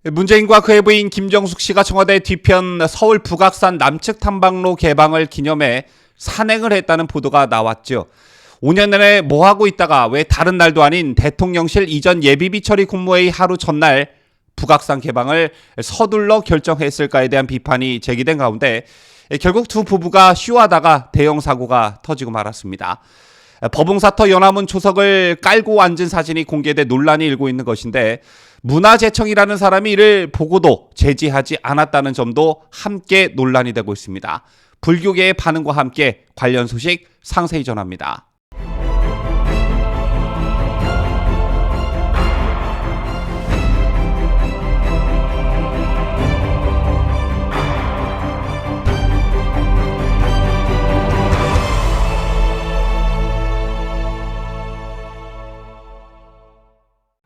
문재인과 그의 부인 김정숙 씨가 청와대 뒤편 서울 북악산 남측 탐방로 개방을 기념해 산행을 했다는 보도가 나왔죠. 5년 내내 뭐 하고 있다가 왜 다른 날도 아닌 대통령실 이전 예비비 처리 국무회의 하루 전날 북악산 개방을 서둘러 결정했을까에 대한 비판이 제기된 가운데 결국 두 부부가 쇼하다가 대형 사고가 터지고 말았습니다. 법웅사터 연화문 초석을 깔고 앉은 사진이 공개돼 논란이 일고 있는 것인데 문화재청이라는 사람이 이를 보고도 제지하지 않았다는 점도 함께 논란이 되고 있습니다. 불교계의 반응과 함께 관련 소식 상세히 전합니다.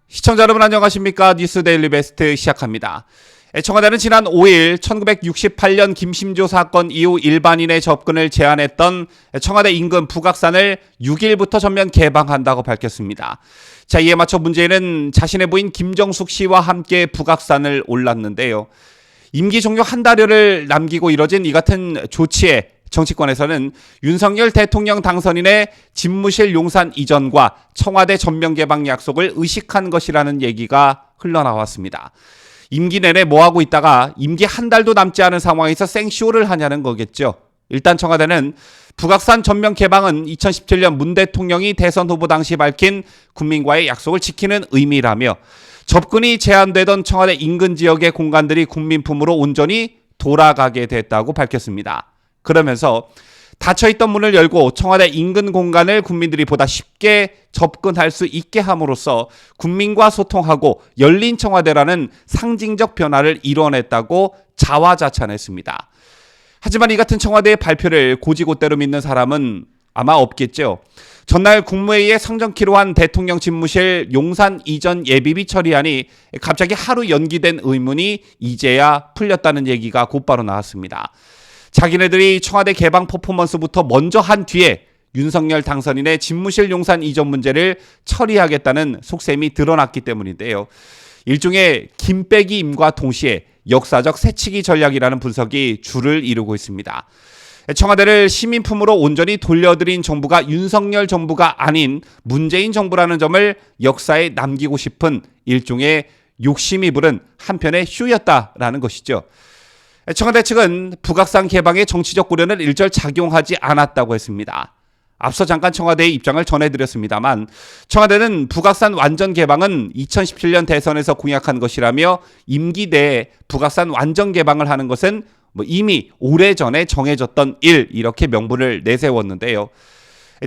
시청자 여러분 안녕하십니까? 뉴스 데일리 베스트 시작합니다. 청와대는 지난 5일 1968년 김심조 사건 이후 일반인의 접근을 제한했던 청와대 인근 북악산을 6일부터 전면 개방한다고 밝혔습니다. 자, 이에 맞춰 문재인은 자신의 부인 김정숙 씨와 함께 북악산을 올랐는데요. 임기 종료 한 달여를 남기고 이뤄진 이 같은 조치에 정치권에서는 윤석열 대통령 당선인의 집무실 용산 이전과 청와대 전면 개방 약속을 의식한 것이라는 얘기가 흘러나왔습니다. 임기 내내 뭐하고 있다가 임기 한 달도 남지 않은 상황에서 생쇼를 하냐는 거겠죠. 일단 청와대는 북악산 전면 개방은 2017년 문 대통령이 대선 후보 당시 밝힌 국민과의 약속을 지키는 의미라며 접근이 제한되던 청와대 인근 지역의 공간들이 국민품으로 온전히 돌아가게 됐다고 밝혔습니다. 그러면서 닫혀있던 문을 열고 청와대 인근 공간을 국민들이 보다 쉽게 접근할 수 있게 함으로써 국민과 소통하고 열린 청와대라는 상징적 변화를 이뤄냈다고 자화자찬했습니다. 하지만 이 같은 청와대의 발표를 고지고대로 믿는 사람은 아마 없겠죠. 전날 국무회의에 상정키로 한 대통령 집무실 용산 이전 예비비 처리안이 갑자기 하루 연기된 의문이 이제야 풀렸다는 얘기가 곧바로 나왔습니다. 자기네들이 청와대 개방 퍼포먼스부터 먼저 한 뒤에 윤석열 당선인의 집무실 용산 이전 문제를 처리하겠다는 속셈이 드러났기 때문인데요. 일종의 김빼기임과 동시에 역사적 새치기 전략이라는 분석이 줄을 이루고 있습니다. 청와대를 시민품으로 온전히 돌려드린 정부가 윤석열 정부가 아닌 문재인 정부라는 점을 역사에 남기고 싶은 일종의 욕심이 부른 한편의 쇼였다라는 것이죠. 청와대 측은 북악산 개방의 정치적 고려는 일절 작용하지 않았다고 했습니다. 앞서 잠깐 청와대의 입장을 전해드렸습니다만 청와대는 북악산 완전 개방은 2017년 대선에서 공약한 것이라며 임기 내에 북악산 완전 개방을 하는 것은 이미 오래전에 정해졌던 일 이렇게 명분을 내세웠는데요.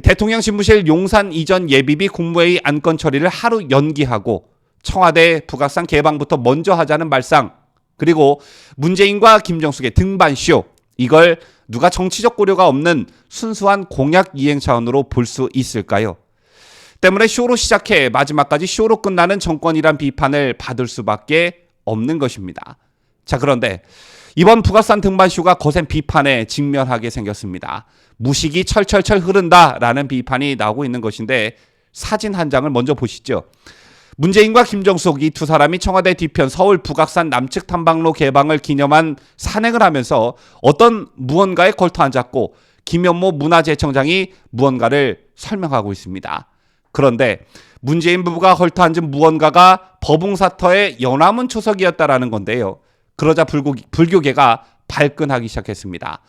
대통령 집무실 용산 이전 예비비 국무회의 안건 처리를 하루 연기하고 청와대 북악산 개방부터 먼저 하자는 말상 그리고 문재인과 김정숙의 등반쇼 이걸 누가 정치적 고려가 없는 순수한 공약 이행 차원으로 볼 수 있을까요? 때문에 쇼로 시작해 마지막까지 쇼로 끝나는 정권이란 비판을 받을 수밖에 없는 것입니다. 자, 그런데 이번 북악산 등반쇼가 거센 비판에 직면하게 생겼습니다. 무식이 철철철 흐른다라는 비판이 나오고 있는 것인데 사진 한 장을 먼저 보시죠. 문재인과 김정숙 이 두 사람이 청와대 뒤편 서울 북악산 남측 탐방로 개방을 기념한 산행을 하면서 어떤 무언가에 걸터 앉았고 김현모 문화재청장이 무언가를 설명하고 있습니다. 그런데 문재인 부부가 걸터 앉은 무언가가 법웅사터의 연화문 초석이었다라는 건데요. 그러자 불교계가 발끈하기 시작했습니다.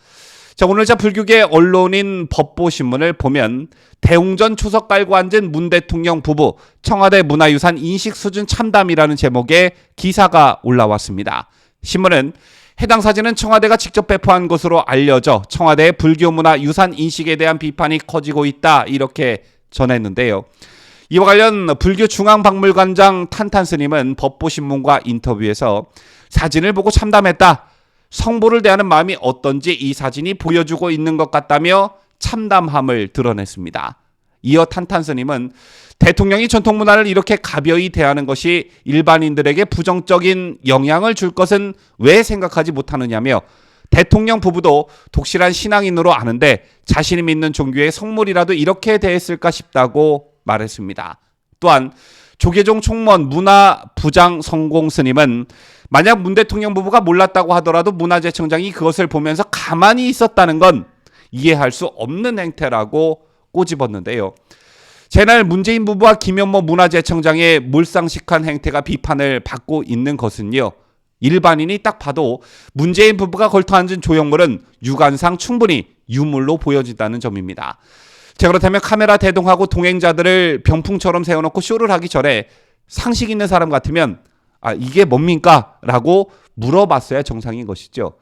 자, 오늘 불교계 언론인 법보신문을 보면 대웅전 초석 깔고 앉은 문 대통령 부부 청와대 문화유산 인식수준 참담이라는 제목의 기사가 올라왔습니다. 신문은 해당 사진은 청와대가 직접 배포한 것으로 알려져 청와대의 불교문화유산 인식에 대한 비판이 커지고 있다 이렇게 전했는데요. 이와 관련 불교중앙박물관장 탄탄스님은 법보신문과 인터뷰에서 사진을 보고 참담했다. 성보를 대하는 마음이 어떤지 이 사진이 보여주고 있는 것 같다며 참담함을 드러냈습니다. 이어 탄탄스님은 대통령이 전통문화를 이렇게 가벼이 대하는 것이 일반인들에게 부정적인 영향을 줄 것은 왜 생각하지 못하느냐며 대통령 부부도 독실한 신앙인으로 아는데 자신이 믿는 종교의 성물이라도 이렇게 대했을까 싶다고 말했습니다. 또한 조계종 총무원 문화부장 성공 스님은 만약 문 대통령 부부가 몰랐다고 하더라도 문화재청장이 그것을 보면서 가만히 있었다는 건 이해할 수 없는 행태라고 꼬집었는데요. 제날 문재인 부부와 김현모 문화재청장의 몰상식한 행태가 비판을 받고 있는 것은요. 일반인이 딱 봐도 문재인 부부가 걸터앉은 조형물은 육안상 충분히 유물로 보여진다는 점입니다. 자, 그렇다면 카메라 대동하고 동행자들을 병풍처럼 세워놓고 쇼를 하기 전에 상식 있는 사람 같으면 이게 뭡니까? 라고 물어봤어야 정상인 것이죠.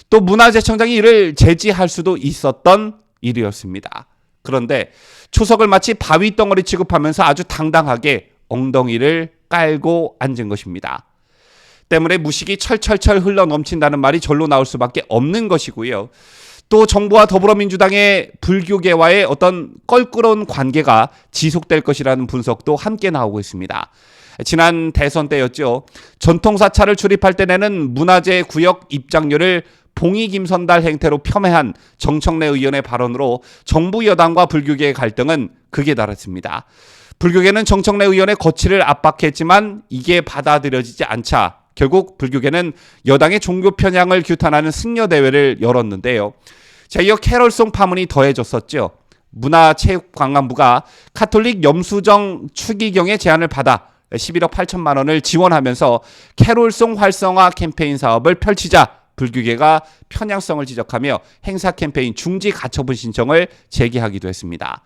또 문화재청장이 이를 제지할 수도 있었던 일이었습니다. 그런데 초석을 마치 바위 덩어리 취급하면서 아주 당당하게 엉덩이를 깔고 앉은 것입니다. 때문에 무식이 철철철 흘러 넘친다는 말이 절로 나올 수밖에 없는 것이고요. 또 정부와 더불어민주당의 불교계와의 어떤 껄끄러운 관계가 지속될 것이라는 분석도 함께 나오고 있습니다. 지난 대선 때였죠. 전통사찰을 출입할 때 내는 문화재 구역 입장료를 봉이 김선달 행태로 폄훼한 정청래 의원의 발언으로 정부 여당과 불교계의 갈등은 극에 달했습니다. 불교계는 정청래 의원의 거취를 압박했지만 이게 받아들여지지 않자 결국 불교계는 여당의 종교 편향을 규탄하는 승려대회를 열었는데요. 자, 이어 캐롤송 파문이 더해졌었죠. 문화체육관광부가 카톨릭 염수정 추기경의 제안을 받아 11억 8천만 원을 지원하면서 캐롤송 활성화 캠페인 사업을 펼치자 불교계가 편향성을 지적하며 행사 캠페인 중지 가처분 신청을 제기하기도 했습니다.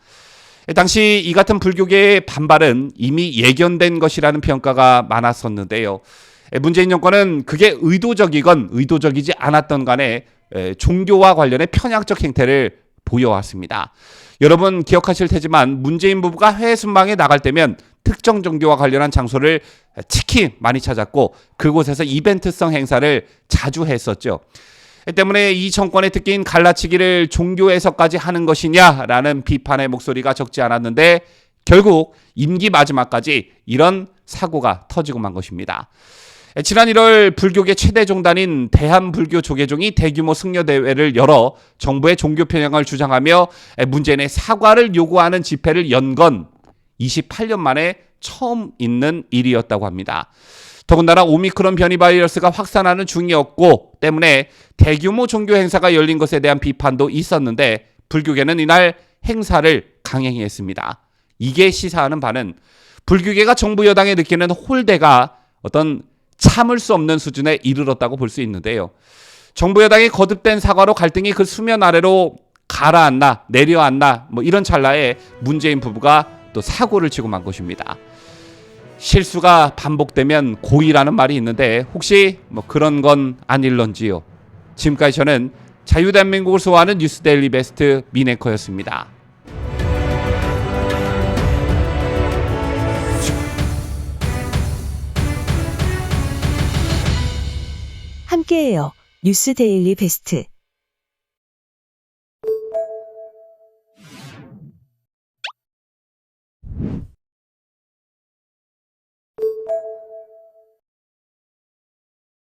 당시 이 같은 불교계의 반발은 이미 예견된 것이라는 평가가 많았었는데요. 문재인 정권은 그게 의도적이건 의도적이지 않았던 간에 종교와 관련해 편향적 행태를 보여왔습니다. 여러분 기억하실 테지만 문재인 부부가 해외 순방에 나갈 때면 특정 종교와 관련한 장소를 특히 많이 찾았고 그곳에서 이벤트성 행사를 자주 했었죠. 때문에 이 정권의 특기인 갈라치기를 종교에서까지 하는 것이냐라는 비판의 목소리가 적지 않았는데 결국 임기 마지막까지 이런 사고가 터지고 만 것입니다. 지난 1월 불교계 최대 종단인 대한불교조계종이 대규모 승려대회를 열어 정부의 종교 편향을 주장하며 문재인의 사과를 요구하는 집회를 연 건 28년 만에 처음 있는 일이었다고 합니다. 더군다나 오미크론 변이 바이러스가 확산하는 중이었고 때문에 대규모 종교 행사가 열린 것에 대한 비판도 있었는데 불교계는 이날 행사를 강행했습니다. 이게 시사하는 바는 불교계가 정부 여당에 느끼는 홀대가 어떤 참을 수 없는 수준에 이르렀다고 볼 수 있는데요. 정부 여당의 거듭된 사과로 갈등이 그 수면 아래로 가라앉나 내려앉나 이런 찰나에 문재인 부부가 또 사고를 치고 만 것입니다. 실수가 반복되면 고의라는 말이 있는데 혹시 그런 건 아닐런지요. 지금까지 저는 자유대한민국을 소화하는 뉴스데일리 베스트 민앵커였습니다. 함께해요. 뉴스데일리 베스트.